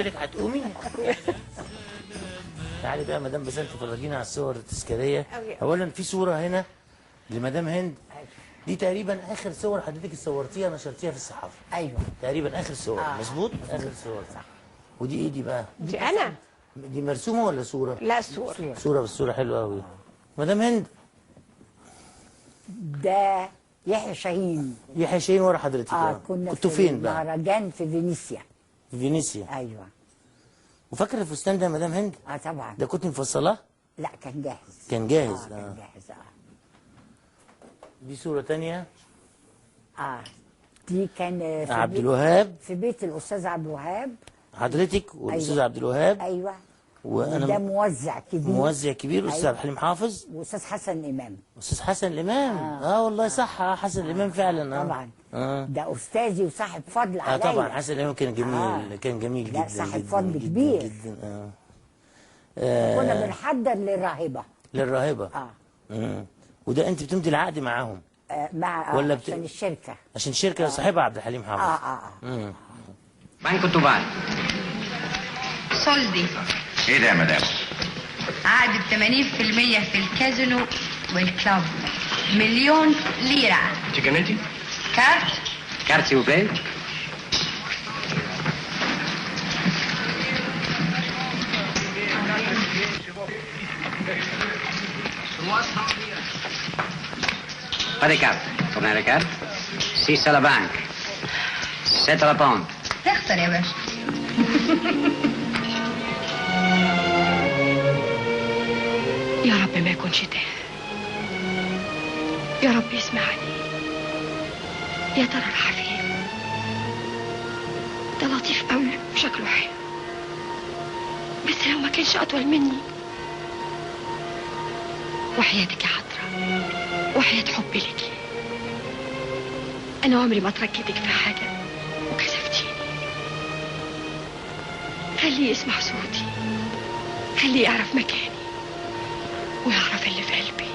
لك هتقومي. تعالي بقى مدام بسنت فرجينا على الصور التذكاريه. اولا في صوره هنا لمدام هند، دي تقريبا اخر صور حضرتك صورتيها نشرتيها في الصحافه. ايوه تقريبا اخر صور. مظبوط اخر صور. صح. ودي ايه دي بقى؟ دي انا. دي مرسومه ولا صوره؟ لا صوره. صوره، بس صوره حلوه قوي. مدام هند، ده يحيى شاهين. يحيى شاهين ورا حضرتك. كنا كنتوا فين بقى؟ مهرجان في فينيسيا. في فينيسيا. ايوه. وفاكره الفستان ده يا مدام هند؟ طبعا. ده كنت مفصلاه؟ لا كان جاهز. كان جاهز. كان جاهز. دي صوره ثانيه. دي كان في عبد الوهاب، في بيت الاستاذ عبد الوهاب. حضرتك والاستاذ أيوة. عبد الوهاب. ايوه. وانا ده موزع كبير. موزع كبير. الاستاذ أيوة. عبد الحليم حافظ واستاذ حسن امام. استاذ حسن الامام. والله صح. حسن الامام فعلا. طبعا. ده استاذي وصاحب فضل عليا. طبعا حسن الامام كان جميل. كان جميل جدا. لا صاحب جدا فضل جدا كبير. جدا. كنا بنحضر للراهبه. للراهبه. وده انت بتمضي العقد معاهم؟ مع ولا عشان الشركه. عشان الشركه صاحبها عبد الحليم حافظ. بانكو توبال. سولدي. ايه ده يا مدام؟ عقد ب 80% في الكازينو والكلاب. مليون ليرة. تشيكنتي؟ كارت. كارت سي بلاي. Pas de carte. Tournez la carte. 6 à la banque. 7 à la pomme. تخسر يا باشا. يا رب ما يكونش ده. يا رب يسمعني. يا ترى راح فين؟ ده لطيف قوي وشكله حلو، بس لو ما كانش اطول مني. وحياتك يا حضرة، وحياة حبي لك، انا عمري ما تركتك في حاجة وكسفتيني. خليه يسمع صوتي، خليه يعرف مكاني ويعرف اللي في قلبي.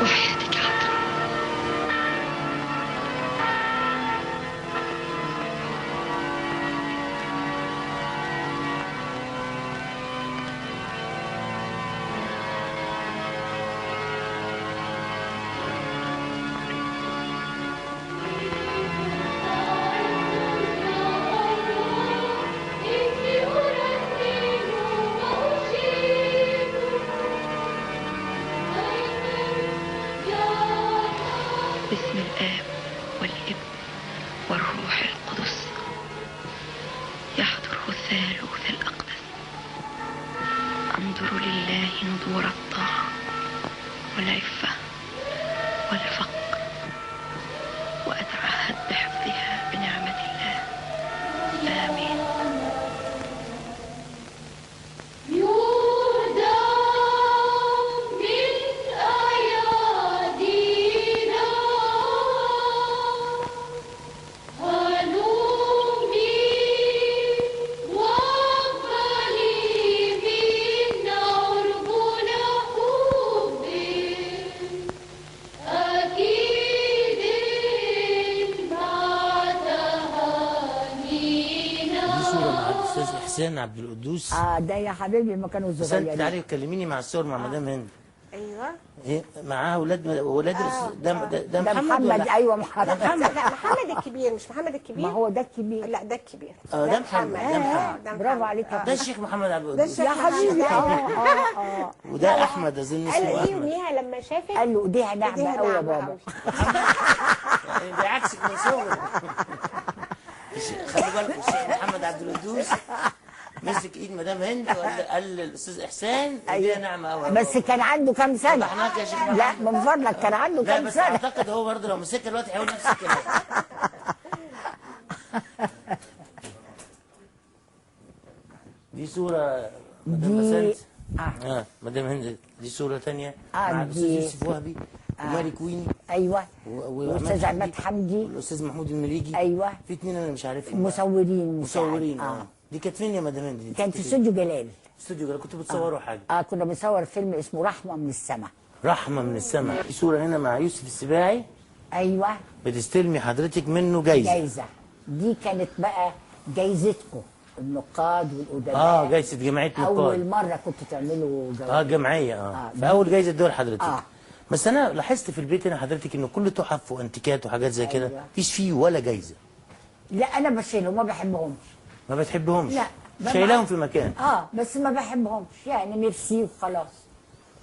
وحياتك يا حضرة. باسم الآب والابن والروح القدس. يحضره الثالوث الأقدس. أنظر لله نظور الطاعة والعفة والفقر، وأتعهد بحفظها بنعمة الله. آمين. حسين عبد القدوس. ده يا حبيبي ما كانوا صغيرين. بس تعالي كلميني مع الصور مع مدام هند. ايوه. ايه معاها اولاد ده محمد ولا؟ ايوه محمد. لا محمد الكبير، مش محمد الكبير. ما هو ده الكبير. لا ده الكبير. ده محمد. برافو عليك. ده الشيخ محمد عبد القدوس يا حبيبي. وده احمد اظن اسمه. قال ايه يوميها لما شافك؟ قال له ايديها ناعمه قوي يا بابا. ده عكسك من صغرك. خلي بالكم الشيخ محمد عبد القدوس مسك ايد مدام هند قال للاستاذ احسان ايديها ناعمه قوي. بس كان عنده كام سنه؟ لا من فضلك كان عنده كام لا بس سنه؟ اعتقد هو برضه لو مسكها دلوقتي هيقول نفس الكلام. دي صوره مدام بسنت. مدام هند. دي صوره ثانيه مع الاستاذ يوسف وهبي وماري كوين. ايوه. والاستاذ عماد حمدي والاستاذ محمود المليجي. ايوه. في اثنين انا مش عارفهم. مصورين. دي كانت فين يا مدام هند؟ دي كانت في استوديو جلال. استوديو جلال. كنتوا بتصوروا حاجه؟ كنا بنصور فيلم اسمه رحمه من السماء. رحمه من السماء. في صوره هنا مع يوسف السباعي. ايوه. بتستلمي حضرتك منه جايزه. دي كانت بقى جايزتكم. النقاد والادباء. جايزه جمعيه نقاد. اول مره كنت تعملوا جوائز. جمعيه. فاول جايزه دول حضرتك. بس انا لاحظت في البيت هنا حضرتك انه كل تحف وانتيكات وحاجات زي كده مفيش فيه ولا جايزه. لا انا بشيلهم ما بحبهمش. ما بتحبهمش؟ لا شايلاهم في مكان. بس ما بحبهمش يعني ميرسي وخلاص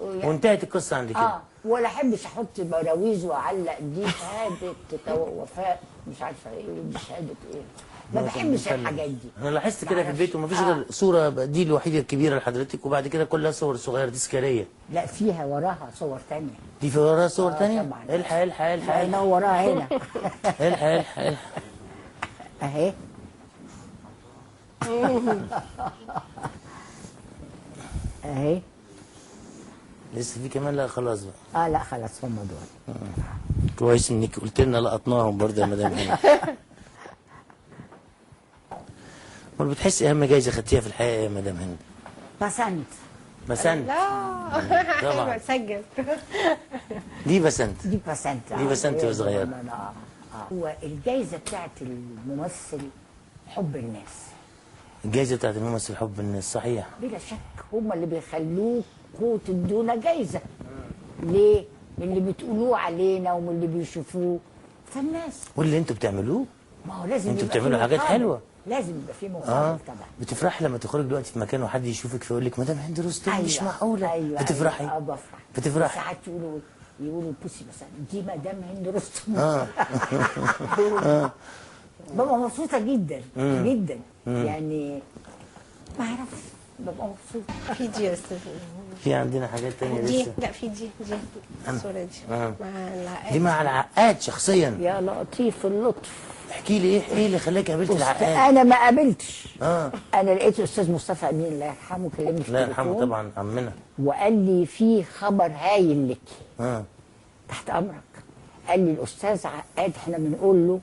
وانتهت القصه عند كده. ولا احبش احط براويز واعلق دي شهاده وفاء مش عارفه ايه ودي شهاده ايه. ما بحبش الحاجات دي. انا لاحظت كده في البيت ومفيش غير صوره دي الوحيده الكبيره لحضرتك وبعد كده كلها صور صغيره تذكاريه. لا فيها وراها صور ثانيه. دي في وراها صور ثانيه؟ طبعا. الحق الحق الحق انا وراها هنا. الحق الحق الحق اهي. اهي. لسه في كمان؟ لا خلاص بقى. لا خلاص هم دول. كويس انك قلت لنا لقطناهم برضه يا مدام هند. امال بتحسي اهم جايزه خدتيها في الحياه يا مدام هند؟ بسنت. بسنت؟ لا طبعا. سجل. دي بسنت. دي بسنت. دي بسنت وهي صغيره. هو الجايزه بتاعت الممثل حب الناس. الجايزه بتاعت الممثل حب الناس صحيح. بلا شك هم اللي بيخلوكوا تدونا جايزه. ليه؟ من اللي بتقولوه علينا ومن اللي بيشوفوه فالناس. واللي انتوا بتعملوه؟ ما هو لازم انتوا يبقى بتعملوا في حاجات مقابل. حلوه. لازم يبقى في مقابل طبعا. بتفرحي لما تخرج دلوقتي في مكان وحد يشوفك فيقول لك مدام هند رستم؟ مش معقوله. ايوه بتفرحي؟ بفرح. بتفرحي؟ ساعات يقولوا بوسي مثلا دي مدام هند رستم. ببقى مبسوطه جدا جدا. يعني ما اعرفش ببقى مبسوطه. في دي يا استاذ. في عندنا حاجات تانية دي لسه. لا في دي الصوره دي مع العقاد. دي مع العقاد شخصيا. يا لطيف اللطف. احكي لي ايه اللي خلاك قابلت العقاد؟ انا ما قابلتش. انا لقيت الاستاذ مصطفى امين الله يرحمه كلمني في الله التليفون. يرحمه طبعا عمنا. وقال لي في خبر هايل لك. تحت امرك. قال لي الاستاذ عقاد احنا بنقول له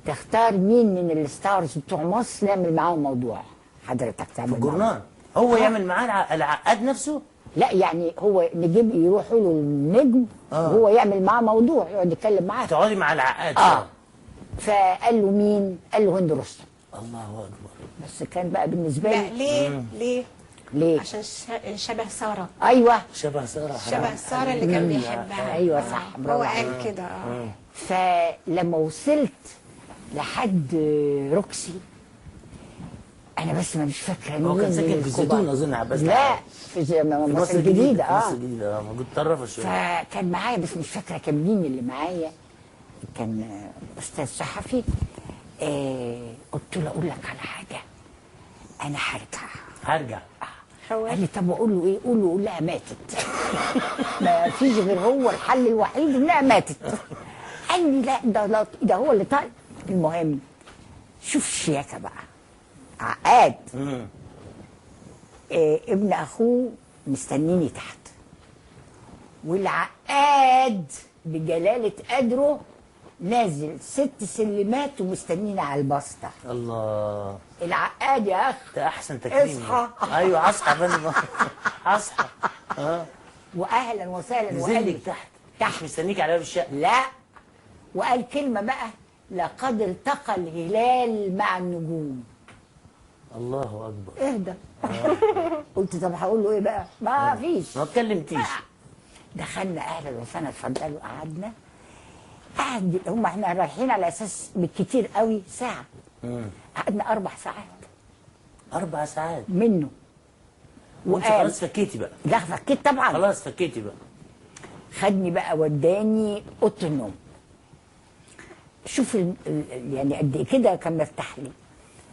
تختار مين من الستارز بتوع مصر نعمل معاهم موضوع حضرتك تعمل في الجورنال هو يعمل معاه العقاد نفسه؟ لا يعني هو نجيب يروحوا له النجم وهو يعمل معاه موضوع يقعد يتكلم معاه. تقعدي مع العقاد. فقال له مين؟ قال له هند رستم. الله اكبر. بس كان بقى بالنسبه لي ليه؟ ليه؟ عشان شبه ساره. ايوه شبه ساره. شبه ساره اللي كان بيحبها. ايوه صح برافو هو عليك. قال كده. فلما وصلت لحد روكسي انا بس مش فاكره مين. هو كان ساكن في الزيتون اظن عباس. لا في مصر الجديده. مصر الجديده موجود طرفه شويه. فكان معايا بس مش فاكره كان مين اللي معايا. كان استاذ صحفي. قلت له اقول لك على حاجه انا هرجع. قال لي طب اقول له ايه؟ قول لها ماتت. ما فيش غير هو الحل الوحيد انها ماتت. قال لي لا ده هو اللي طالب. المهم شوف الشياكه بقى عقاد. ابن اخوه مستنيني تحت والعقاد بجلاله قدره نازل 6 سلمات ومستنيني على البسطه. الله. العقاد يا اخ ده احسن تكريم. اصحى. ايوه اصحى يا فندم. اصحى. واهلا وسهلا. نزل لك تحت مستنيك على باب الشقه. لا وقال كلمه بقى لقد التقى الهلال مع النجوم. الله اكبر. اهدى. قلت طب هقول له ايه بقى؟ ما فيش. ما اتكلمتيش. دخلنا اهلا وسهلا اتفضلوا قعدنا. هم احنا رايحين على اساس بالكتير قوي ساعه. قعدنا 4 ساعات. 4 ساعات منه. وانت خلاص فكيتي بقى؟ لا فكيت طبعا. خلاص فكيتي بقى. خدني بقى وداني اوضه النوم. شوف يعني قد ايه كده كان مرتاح لي.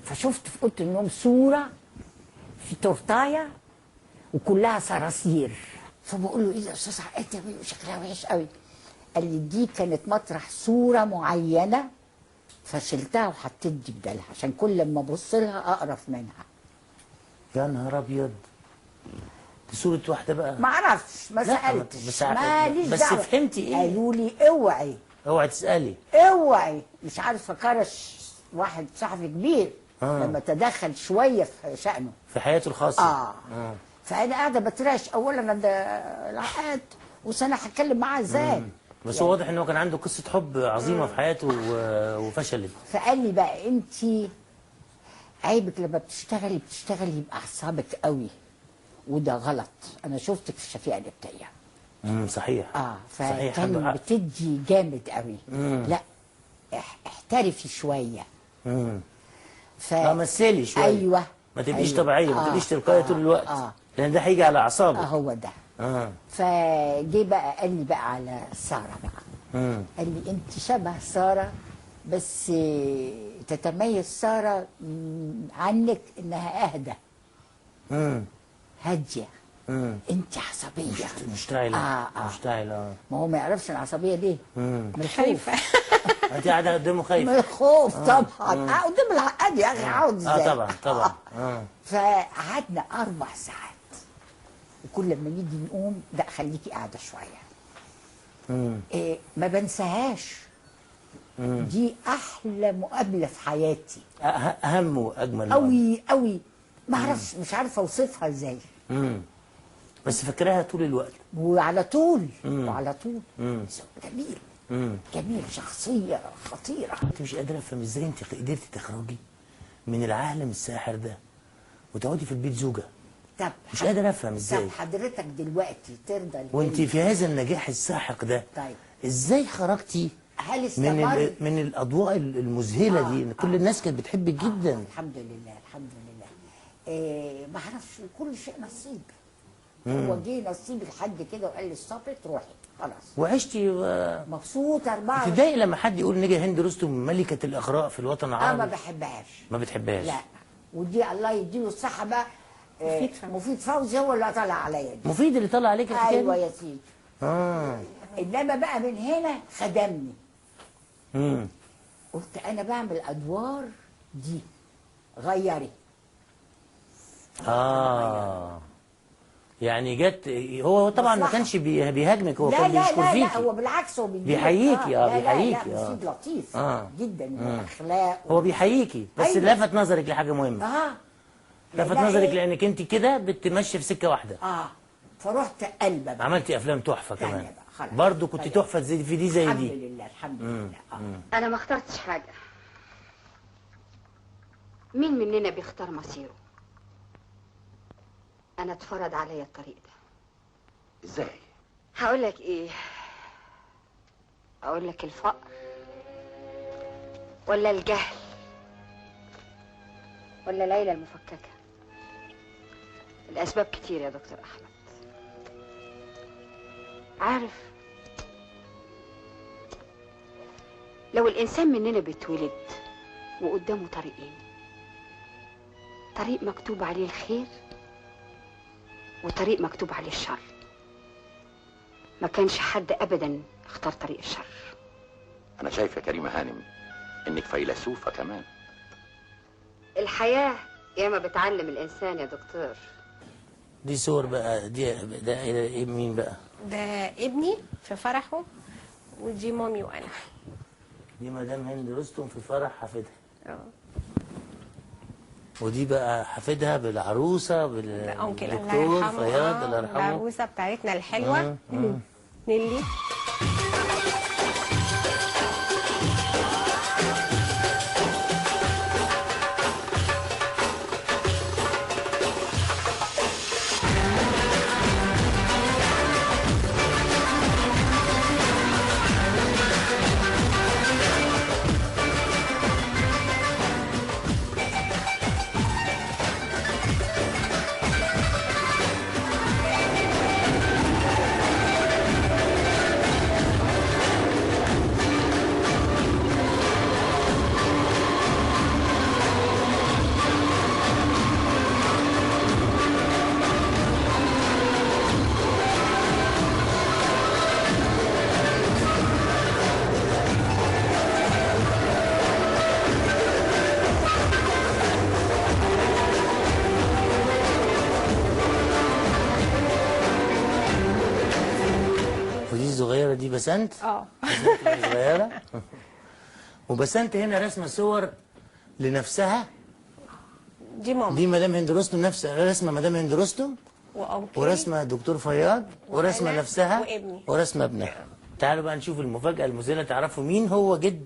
فشفت في اوضه النوم صوره في تورتايه وكلها صراصير. فبقول له ايه ده يا استاذ عقاد شكلها وحش قوي. قال لي دي كانت مطرح صوره معينه فشلتها وحطيت دي بدالها عشان كل ما ابص لها اقرف منها. يا نهار ابيض. دي صوره واحده بقى؟ ما اعرفش ما سالتش ماليش بس دعوه. فهمتي ايه؟ قالوا لي اوعي تسالي. اوعي. مش عارفه كرش واحد صحفي كبير لما تدخل شويه في شأنه في حياته الخاصه. فانا قاعده بترعش اولا ده العقاد وسنه هتكلم معاه ازاي. بس يعني هو واضح ان هو كان عنده قصه حب عظيمه في حياته وفشلت. فقال لي بقى انت عيبك لما بتشتغلي يبقى اعصابك قوي، وده غلط. انا شفتك في الشفيقه النبطيه. صحيح. فكان بتدي جامد قوي. لا احترفي شويه. مثلي شويه. ايوه، ما تبقيش طبيعيه، ما تبقيش تلقائيه طول الوقت. لان ده هيجي على اعصابك. هو ده. فجه بقى قال لي بقى على ساره بقى. قال لي انت شبه ساره، بس تتميز ساره عنك انها اهدى، هاديه. انت عصبيه، مشتعله. مشتعله. ما هو ما يعرفش العصبيه دي. من خايفه. انت قاعده قدامه خايفه. من الخوف طبعا. قدام العقاد يا اخي هقعد ازاي؟ طبعا. فقعدنا 4 ساعات، وكل لما نيجي نقوم لا خليكي قاعده شويه. ما بنساهاش. دي احلى مقابله في حياتي. اهم واجمل قوي قوي. ما اعرفش، مش عارفه اوصفها ازاي. بس فاكراها طول الوقت. وعلى طول. جميل. جميل، شخصيه خطيره. انت مش قادره افهم ازاي انت قدرتي تخرجي من العالم الساحر ده وتقعدي في البيت زوجه. طب مش قادر افهم ازاي. طب حضرتك دلوقتي ترضى وانت في هذا النجاح الساحق ده، طيب ازاي خرجتي هل استمر من الاضواء المذهله دي؟ ان كل الناس كانت بتحبك جدا. الحمد لله الحمد لله. ما اعرفش، كل شيء نصيب. هو جه نصيب لحد كده وقال لي ستوب تروحي خلاص. وعشتي مبسوطه 24. تضايق لما حد يقول نجا هند رستم ملكه الاغراء في الوطن العربي؟ ما بحبهاش. ما بتحبهاش؟ لا. ودي الله يديله الصحه بقى. مفيد فوزي هو اللي طلع عليا دي. مفيد اللي طلع عليك الحكايه؟ ايوه يا سيدي. انما بقى من هنا خدمني. قلت انا بعمل ادوار دي، غيري. يعني جت. هو طبعا ما كانش بيهاجمك، هو كان بيشكر فيكي. لا هو بالعكس، هو بيحييكي. بيحييكي. لا مفيد لطيف جدا من الاخلاق. هو بيحييكي بس لفت نظرك لحاجه مهمه. لفت نظرك لانك انت كده بتمشي في سكه واحده. فرحت قلبه بقى. عملتي افلام تحفه كمان برضه. كنت تحفه زي في دي زي دي. الحمد لله الحمد لله. انا ما اخترتش حاجه. مين مننا بيختار مصيره؟ انا اتفرض عليا الطريق ده. ازاي؟ هقول لك ايه؟ اقول لك الفقر ولا الجهل ولا ليلى المفككه؟ الاسباب كتير يا دكتور احمد. عارف، لو الانسان مننا بيتولد وقدامه طريقين، طريق مكتوب عليه الخير وطريق مكتوب عليه الشر، ما كانش حد ابدا اختار طريق الشر. انا شايف يا كريمه هانم انك فيلسوفه كمان. الحياه ياما بتعلم الانسان يا دكتور. دي صور بقى. ده مين بقى؟ ده ابني في فرحه، ودي مامي وانا. دي مدام هند رستم في فرح حفيدها. ودي بقى حفيدها بالعروسه بالدكتور فياض الله يرحمه. العروسه بتاعتنا الحلوه نيلي. الصغيره دي بسنت. بسنت صغيره. وبسنت هنا رسمه صور لنفسها. دي ماما. دي مدام هند رستم، نفس رسمه مدام هند رستم ورسمه دكتور فياض ورسمه نفسها وابني ورسمه ابنها. تعالوا بقى نشوف المفاجاه المذهله، تعرفوا مين هو جد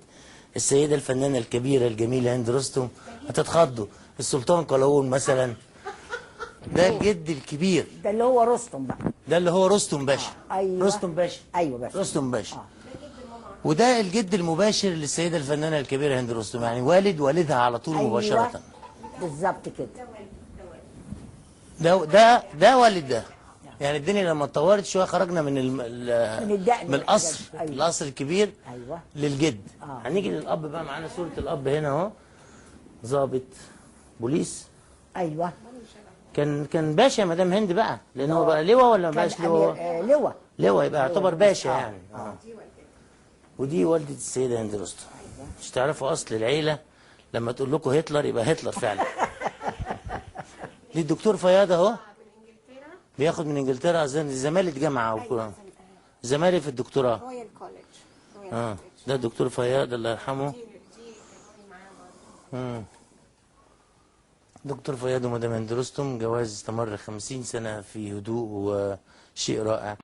السيده الفنانه الكبيره الجميله هند رستم، هتتخضوا. السلطان قلاوون مثلا، ده الجد الكبير، ده اللي هو رستم بقى. ده اللي هو رستم باشا. أيوة. رستم باشا. ايوه باشا. رستم باشا. وده الجد المباشر للسيده الفنانه الكبيره هند رستم، يعني والد والدها على طول مباشره. أيوة. بالظبط كده. ده والد ده. يعني الدنيا لما اتطورت شويه خرجنا من الدقن من القصر، أيوة. القصر الكبير. أيوة. للجد. هنيجي للاب بقى، معانا صوره الاب هنا اهو، ضابط بوليس. ايوه. كان باشا يا مدام هند بقى، لان هو بقى لواء ولا ما بقاش لواء؟ لواء. لواء يبقى يعتبر باشا يعني. ودي والدة السيدة هند رستم. مش تعرفوا أصل العيلة، لما تقول لكم هتلر يبقى هتلر فعلا. دي الدكتور فياض أهو، بياخد من إنجلترا، أظن زمالة جامعة وكده، زمالة في الدكتوراه. رويال كوليدج. ده الدكتور فياض الله يرحمه. دكتور فياض ومدام هند رستم، جواز استمر 50 سنة في هدوء وشيء رائع.